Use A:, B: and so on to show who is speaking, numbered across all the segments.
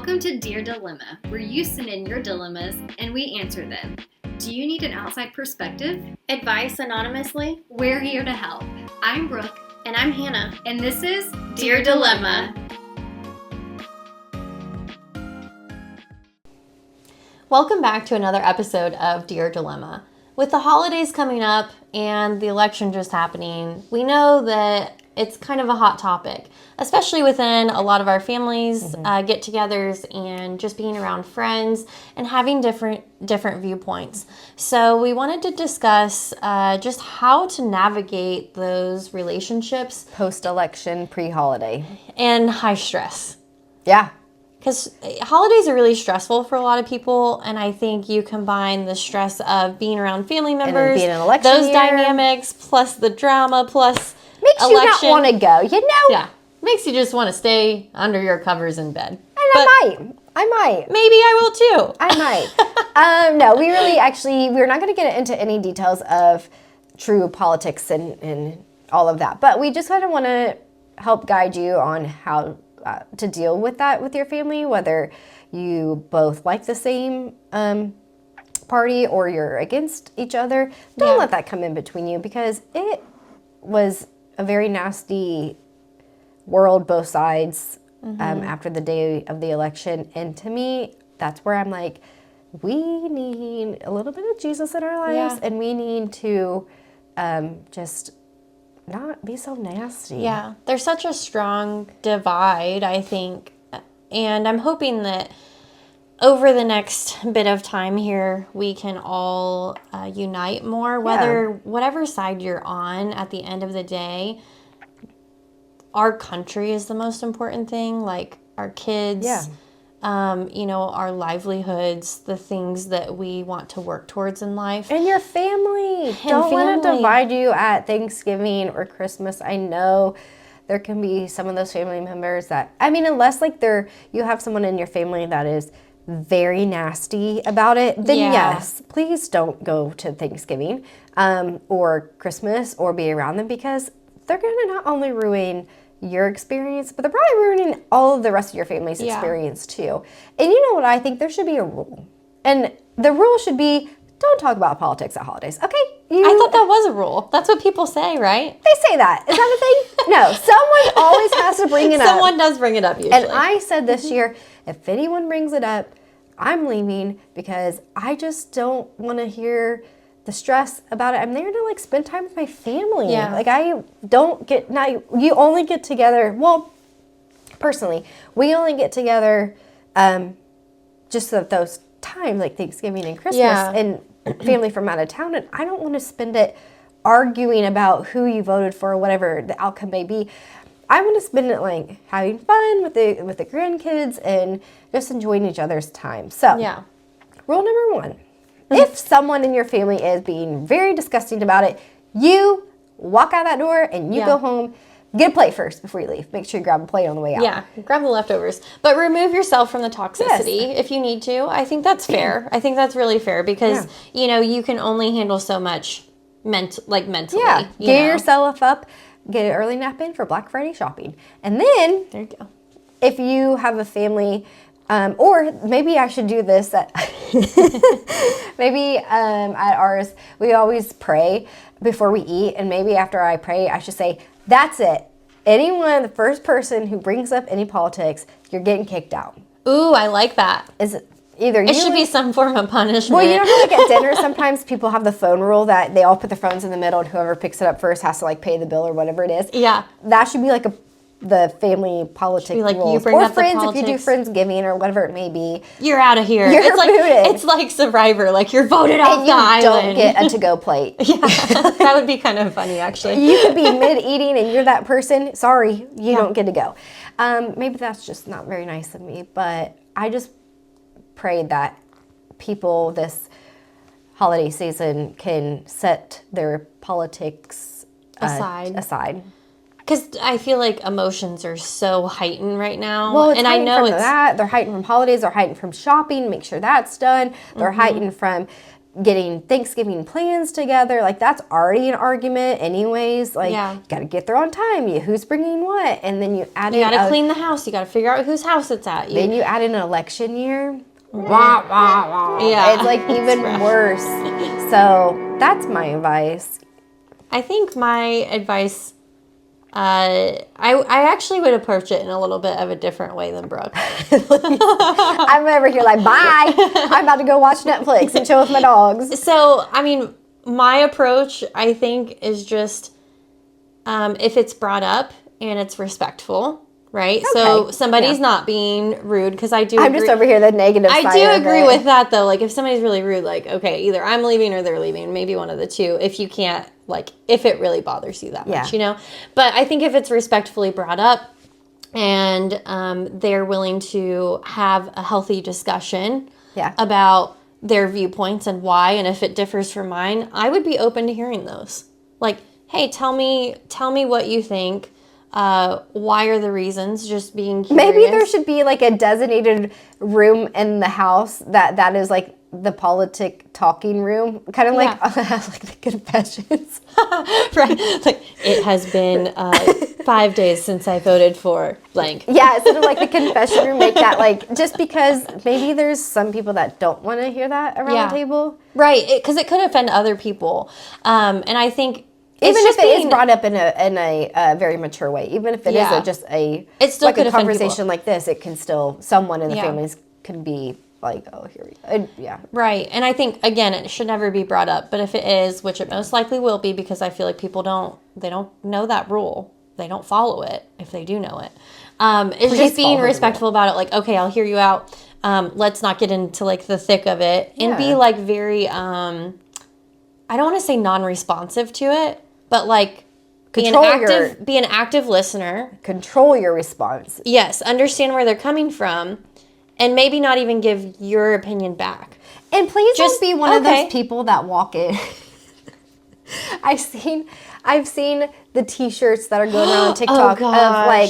A: Welcome to Dear Dilemma, where you send in your dilemmas and we answer them. Do you need an outside perspective?
B: Advice anonymously?
A: We're here to help. I'm Brooke.
B: And I'm Hannah.
A: And this is
B: Dear Dilemma. Welcome back to another episode of Dear Dilemma. With the holidays coming up and the election just happening, we know that it's kind of a hot topic, especially within a lot of our families, get-togethers, and just being around friends and having different viewpoints. So we wanted to discuss just how to navigate those relationships
C: Post-election, pre-holiday.
B: and high stress.
C: Yeah.
B: Because holidays are really stressful for a lot of people, and I think you combine the stress of being around family members,
C: being an election
B: those
C: year.
B: dynamics, plus the drama, plus
C: Makes
B: election.
C: you not want to go, you know?
B: Yeah, makes you just want to stay under your covers in bed.
C: And I might.
B: Maybe I will too.
C: I might. No, we're not going to get into any details of true politics and all of that. But we just kind of want to help guide you on how to deal with that with your family, whether you both like the same party or you're against each other. Don't let that come in between you, because it was a very nasty world, both sides, after the day of the election. And to me, that's where I'm like, we need a little bit of Jesus in our lives, and we need to just not be so nasty.
B: Yeah, there's such a strong divide, I think, and I'm hoping that over the next bit of time here, we can all unite more, whatever side you're on at the end of the day. Our country is the most important thing, like our kids, our livelihoods, the things that we want to work towards in life.
C: And your family. Don't let it divide you at Thanksgiving or Christmas. I know there can be some of those family members that, unless you have someone in your family that is very nasty about it, then yes, please don't go to Thanksgiving or Christmas or be around them, because they're going to not only ruin your experience, but they're probably ruining all of the rest of your family's experience too. And you know what? I think there should be a rule. And the rule should be, don't talk about politics at holidays, okay?
B: I thought that was a rule. That's what people say, right?
C: They say that. Is that a thing? No, someone always has to bring it up.
B: Someone does bring it up usually.
C: And I said this year, if anyone brings it up, I'm leaving, because I just don't want to hear the stress about it. I'm there to spend time with my family.
B: Yeah.
C: I don't get, you only get together, well, personally, we only get together just at those times, like Thanksgiving and Christmas, and family from out of town, and I don't want to spend it arguing about who you voted for or whatever the outcome may be. I want to spend it having fun with the grandkids and just enjoying each other's time. So, rule number 1. If someone in your family is being very disgusting about it, you walk out that door and you go home. Get a plate first before you leave. Make sure you grab a plate on the way out.
B: Yeah, grab the leftovers. But remove yourself from the toxicity if you need to. I think that's fair. I think that's really fair, because, you can only handle so much mentally.
C: Yeah, get yourself up, get an early nap in for Black Friday shopping. And then,
B: there you go.
C: If you have a family, or maybe I should do this at at ours, we always pray before we eat, and maybe after I pray, I should say, that's it. The first person who brings up any politics, you're getting kicked out.
B: Ooh, I like that.
C: Is it either
B: it should be some form of punishment.
C: Well, you know how at dinner sometimes people have the phone rule that they all put their phones in the middle, and whoever picks it up first has to pay the bill or whatever it is.
B: Yeah.
C: That should be the family politics rules.
B: You bring
C: or
B: up
C: friends,
B: the
C: if you do Friendsgiving or whatever it may be.
B: You're out of here.
C: You're booted.
B: It's like Survivor. You're voted off the island.
C: Don't get a to-go plate.
B: Yeah, that would be kind of funny, actually.
C: You could be mid-eating and you're that person. Sorry, you don't get to go. Maybe that's just not very nice of me, but I just prayed that people this holiday season can set their politics aside.
B: Because I feel like emotions are so heightened right now.
C: Well, it's
B: and
C: heightened from that. They're heightened from holidays. They're heightened from shopping. Make sure that's done. They're heightened from getting Thanksgiving plans together. Like, that's already an argument anyways. Like, you got to get there on time. Who's bringing what? And then you add
B: You got to clean the house. You got to figure out whose house it's at.
C: Then you add in an election year. Wah, wah, wah.
B: Yeah.
C: It's like even worse. So that's my advice. I
B: think my advice, I actually would approach it in a little bit of a different way than Brooke.
C: I'm over here like, bye. I'm about to go watch Netflix and chill with my dogs.
B: So, I mean, my approach, I think, is just if it's brought up and it's respectful, right? Okay. So somebody's not being rude, because I'm
C: just over here the negative side.
B: I do agree with that, though. Like, if somebody's really rude, like, okay, either I'm leaving or they're leaving, maybe one of the two, if you can't, like, if it really bothers you that much, you know? But I think if it's respectfully brought up and they're willing to have a healthy discussion about their viewpoints and why, and if it differs from mine, I would be open to hearing those. Like, hey, tell me what you think. Why are the reasons? Just being curious. Maybe
C: there should be like a designated room in the house that is like the politic talking room, kind of like the confessions.
B: Right. Like, it has been 5 days since I voted for blank.
C: Yeah, instead of like the confession room, make that like, just because maybe there's some people that don't want to hear that around the table.
B: Right, because it could offend other people. And I think
C: even if it is brought up in a very mature way, even if it is just it's still like a conversation like this, it can still, someone in the families can be like, oh, here we go.
B: Right. And I think, again, it should never be brought up. But if it is, which it most likely will be, because I feel like people don't know that rule. They don't follow it if they do know it. It's just being respectful about it. Like, okay, I'll hear you out. Let's not get into like the thick of it. And be like very, I don't want to say non-responsive to it, but like be an active listener.
C: Control your response.
B: Yes. Understand where they're coming from. And maybe not even give your opinion back.
C: And please just be one of those people that walk in. I've seen the T-shirts that are going around on TikTok of like,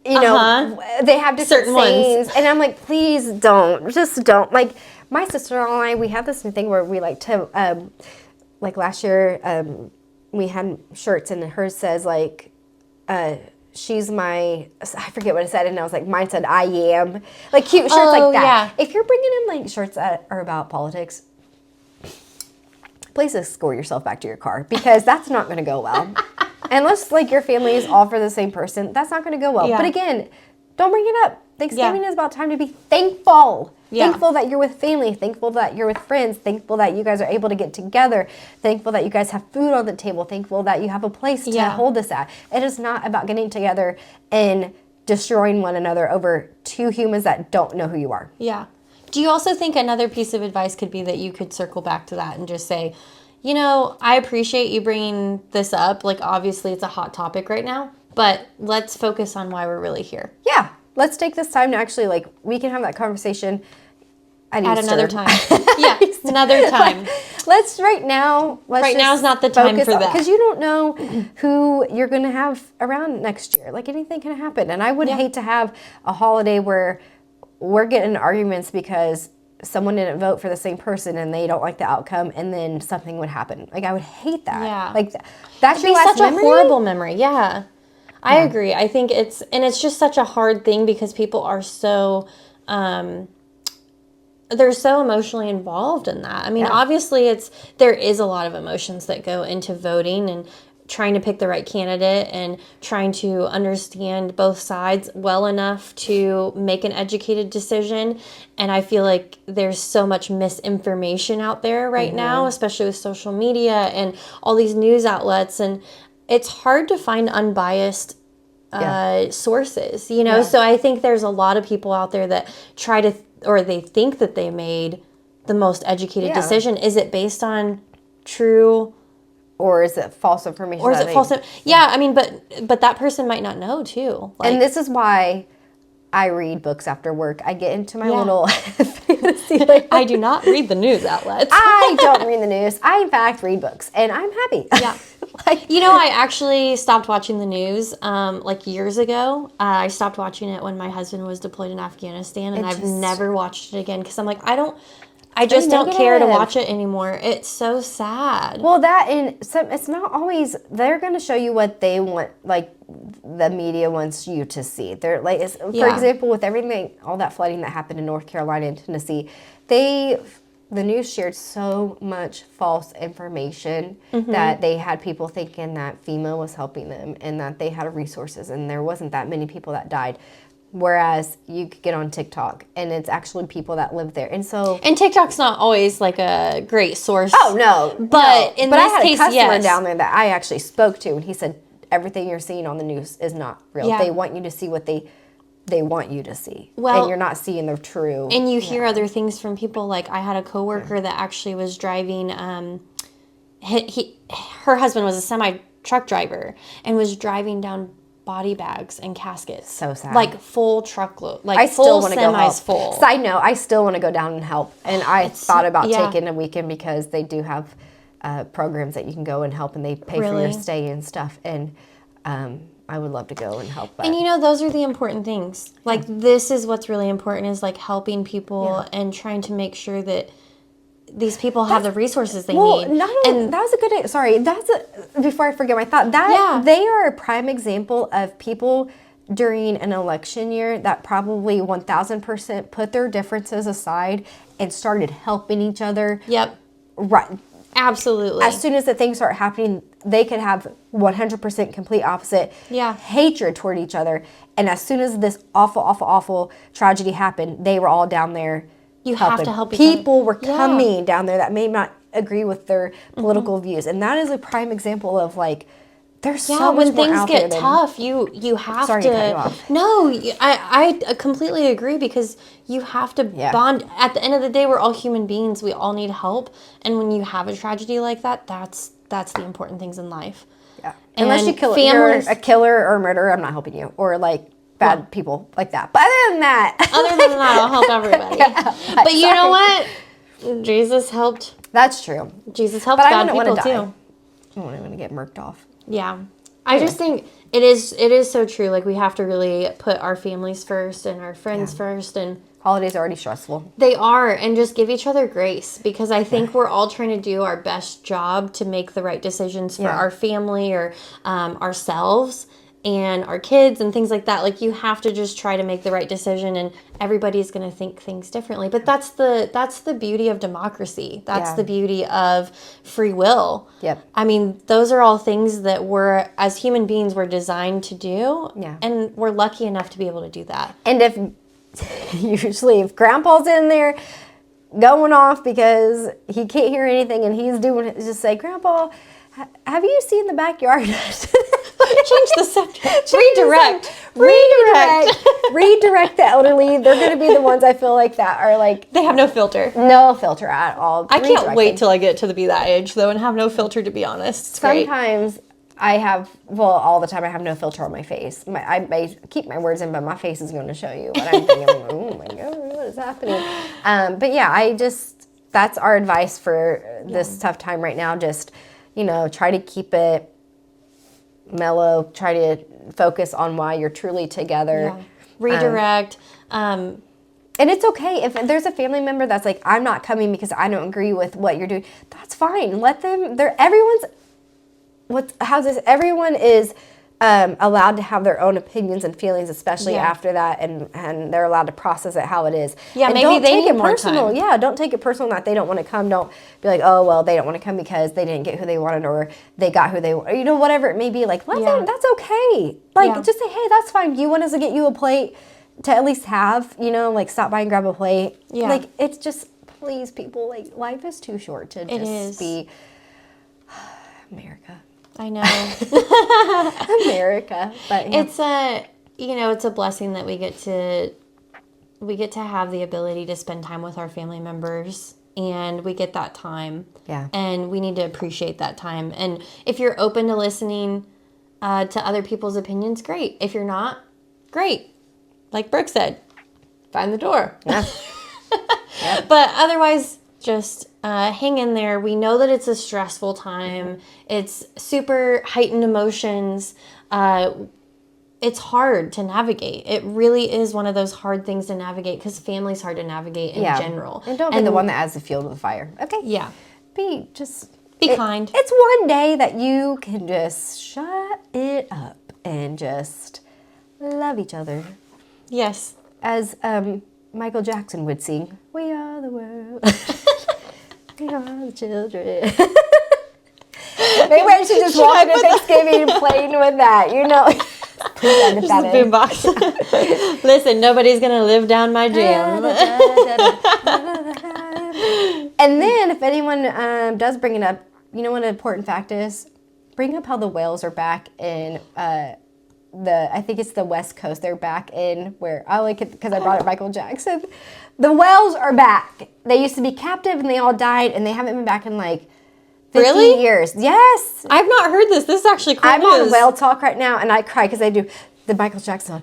C: you know, they have different sayings, and I'm like, please don't, just don't. Like, my sister-in-law and I, we have this thing where we like to, like last year, we had shirts, and hers says like, she's my, I forget what it said, and I was like, mine said, I am. Like, cute shirts like that. Yeah. If you're bringing in, like, shirts that are about politics, please escort yourself back to your car, because that's not going to go well. Unless, like, your family is all for the same person, that's not going to go well. Yeah. But again, don't bring it up. Thanksgiving is about time to be thankful. Yeah. Thankful that you're with family. Thankful that you're with friends. Thankful that you guys are able to get together. Thankful that you guys have food on the table. Thankful that you have a place to hold this at. It is not about getting together and destroying one another over two humans that don't know who you are.
B: Yeah. Do you also think another piece of advice could be that you could circle back to that and just say, you know, I appreciate you bringing this up. Like, obviously it's a hot topic right now, but let's focus on why we're really here.
C: Yeah. Let's take this time to actually, like, we can have that conversation at
B: another time. Yeah, another time.
C: Like, right now is not the time for that. Because you don't know who you're going to have around next year. Like, anything can happen. And I would hate to have a holiday where we're getting arguments because someone didn't vote for the same person and they don't like the outcome, and then something would happen. Like, I would hate that. Yeah. Like, that's your last memory?
B: Such a horrible memory. Yeah. I agree. I think it's just such a hard thing because people are so, they're so emotionally involved in that. I mean, obviously there is a lot of emotions that go into voting and trying to pick the right candidate and trying to understand both sides well enough to make an educated decision. And I feel like there's so much misinformation out there right now, especially with social media and all these news outlets, and it's hard to find unbiased sources, you know? So I think there's a lot of people out there that try to, or they think that they made the most educated decision. Is it based on true?
C: Or is it false information?
B: Or is it false? Yeah, I mean, but that person might not know too.
C: Like, and this is why I read books after work. I get into my little fantasy. Like,
B: I do not read the news outlets.
C: I don't read the news. I, in fact, read books, and I'm happy.
B: Yeah. Like, you know, I actually stopped watching the news like years ago. I stopped watching it when my husband was deployed in Afghanistan, and I've never watched it again because I'm like, I don't I just don't care to
C: negative.
B: watch it anymore. It's so sad.
C: Well, that and some, it's not always, they're going to show you what they want, like the media wants you to see. They're like, for example, with everything, all that flooding that happened in North Carolina and Tennessee, the news shared so much false information that they had people thinking that FEMA was helping them and that they had resources, and there wasn't that many people that died. Whereas you could get on TikTok and it's actually people that live there. And
B: TikTok's not always like a great source.
C: Oh, no.
B: But in this
C: I had
B: case,
C: a customer
B: yes.
C: down there that I actually spoke to, and he said, everything you're seeing on the news is not real.
B: Yeah.
C: They want you to see what they want you to see.
B: Well,
C: and you're not seeing the true.
B: And you hear other things from people. Like I had a coworker that actually was driving, her husband was a semi-truck driver and was driving down body bags and caskets.
C: So sad.
B: Like full truckload. Like
C: I still
B: full
C: want to go help.
B: full.
C: Side note, I still want to go down and help. And I thought about taking a weekend because they do have programs that you can go and help, and they pay for your stay and stuff. And I would love to go and help.
B: And those are the important things. Like this is what's really important, is like helping people and trying to make sure that these people have the resources they need.
C: Not only, and that was a good. Sorry, before I forget my thought. They are a prime example of people during an election year that probably 1,000% put their differences aside and started helping each other.
B: Yep.
C: Right.
B: Absolutely.
C: As soon as the things start happening, they could have 100% complete opposite hatred toward each other. And as soon as this awful, awful, awful tragedy happened, they were all down there.
B: You have to help each other.
C: People were coming down there that may not agree with their political views. And that is a prime example of like, there's so much more out there.
B: When things get tough, you have
C: to cut you off.
B: No, I completely agree, because you have to bond. At the end of the day, we're all human beings. We all need help. And when you have a tragedy like that, that's the important things in life. Yeah. And unless you're a killer or a murderer, I'm not helping you. Or like bad people like that. But other than that, I'll help everybody. But you know what? Jesus helped.
C: That's true.
B: Jesus helped bad people too.
C: I don't want to get murked off.
B: Yeah. I just think it is so true. Like, we have to really put our families first and our friends first. And
C: holidays are already stressful.
B: They are. And just give each other grace, because I think we're all trying to do our best job to make the right decisions for our family or ourselves and our kids and things like that. Like, you have to just try to make the right decision, and everybody's going to think things differently. But that's the beauty of democracy. That's the beauty of free will. Yep. I mean, those are all things that we're, as human beings, we're designed to do. Yeah. And we're lucky enough to be able to do that.
C: And if Grandpa's in there going off because he can't hear anything and he's doing it, just say, Grandpa, have you seen the backyard?
B: Change the subject.
C: Redirect the elderly. They're going to be the ones, I feel like, that are like...
B: They have no filter.
C: No filter at all.
B: I can't wait till I get to be that age, though, and have no filter, to be honest. It's
C: Sometimes great. I have... Well, all the time I have no filter on my face. I keep my words in, but my face is going to show you what I'm thinking. Oh my God, what is happening? But yeah, that's our advice for this tough time right now. Just, try to keep it mellow, try to focus on why you're truly together. Yeah.
B: Redirect.
C: And it's okay if there's a family member that's like, I'm not coming because I don't agree with what you're doing. That's fine. Let them, everyone is allowed to have their own opinions and feelings, especially after that, and they're allowed to process it how it is. Yeah, and maybe they need more time. Yeah, don't take it personal that they don't want to come. Don't be like, oh, well, they don't want to come because they didn't get who they wanted, or they got who they wanted, whatever it may be. Like, let them, that's okay. Like, just say, hey, that's fine. You want us to get you a plate to at least have, like, stop by and grab a plate. Yeah. Like, it's just, please, people, like, life is too short to just be America.
B: I know.
C: America. But
B: it's a blessing that we get to have the ability to spend time with our family members, and we get that time. Yeah. And we need to appreciate that time. And if you're open to listening to other people's opinions, great. If you're not, great. Like Brooke said, find the door. Yeah. But otherwise, just hang in there. We know that it's a stressful time. It's super heightened emotions. it's hard to navigate. It really is one of those hard things to navigate because family's hard to navigate in general.
C: And don't be the one that adds the fuel to the fire. Okay.
B: Yeah.
C: Be
B: kind.
C: It's one day that you can just shut it up and just love each other.
B: Yes.
C: As Michael Jackson would sing, "We are the world. We are the children." Maybe I should just walk into Thanksgiving and playing with that, you know.
B: Just the boombox. Listen, nobody's gonna live down my jam.
C: And then, if anyone does bring it up, you know what an important fact is? Bring up how the whales are back in I think it's the West Coast. They're back in where I like it because I brought up Michael Jackson. The whales are back. They used to be captive and they all died, and they haven't been back in like 50 years. Yes.
B: I've not heard this. This is actually cool
C: I'm
B: news.
C: on Whale Talk right now, and I cry because I do the Michael Jackson song.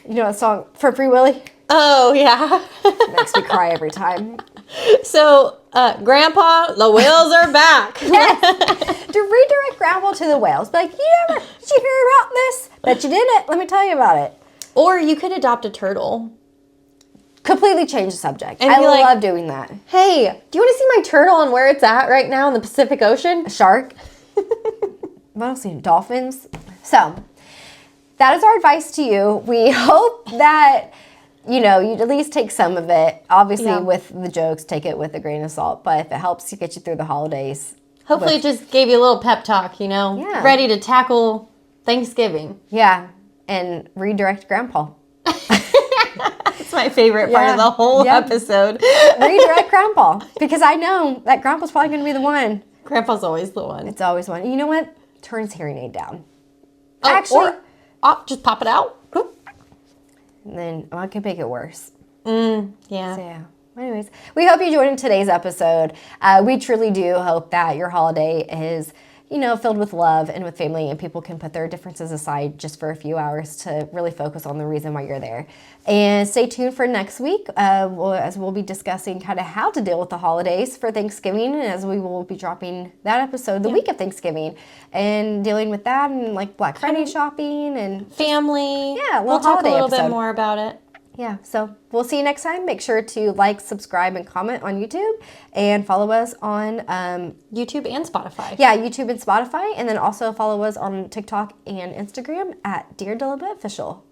C: You know that song, For Free Willy?
B: Oh, yeah.
C: Makes me cry every time.
B: So, Grandpa, the whales are back.
C: Yes. To redirect Grandpa to the whales. Be like, did you hear about this? Bet you didn't. Let me tell you about it.
B: Or you could adopt a turtle.
C: Completely change the subject.
B: And
C: I
B: be like,
C: love doing that.
B: Hey, do you want to see my turtle and where it's at right now in the Pacific Ocean?
C: A shark. What else? Dolphins. So, that is our advice to you. We hope that, you at least take some of it. Obviously, with the jokes, take it with a grain of salt. But if it helps to get you through the holidays.
B: Hopefully it just gave you a little pep talk,
C: Yeah.
B: Ready to tackle Thanksgiving.
C: Yeah. And redirect Grandpa.
B: That's my favorite part of the whole episode.
C: Redirect Grandpa. Because I know that Grandpa's probably going to be the one.
B: Grandpa's always the one.
C: It's always one. You know what? Turn his hearing aid down.
B: Oh,
C: Actually,
B: just pop it out.
C: and then I could make it worse.
B: Yeah.
C: So, yeah. Anyways, we hope you joined in today's episode. We truly do hope that your holiday is, filled with love and with family, and people can put their differences aside just for a few hours to really focus on the reason why you're there. And stay tuned for next week, as we'll be discussing kind of how to deal with the holidays for Thanksgiving, and as we will be dropping that episode the week of Thanksgiving, and dealing with that and like Black Friday shopping and
B: family.
C: Yeah,
B: we'll talk a little
C: episode.
B: bit more about it.
C: Yeah, so we'll see you next time. Make sure to like, subscribe, and comment on YouTube, and follow us on
B: YouTube and Spotify.
C: Yeah, YouTube and Spotify, and then also follow us on TikTok and Instagram at Dear Dilemma Official.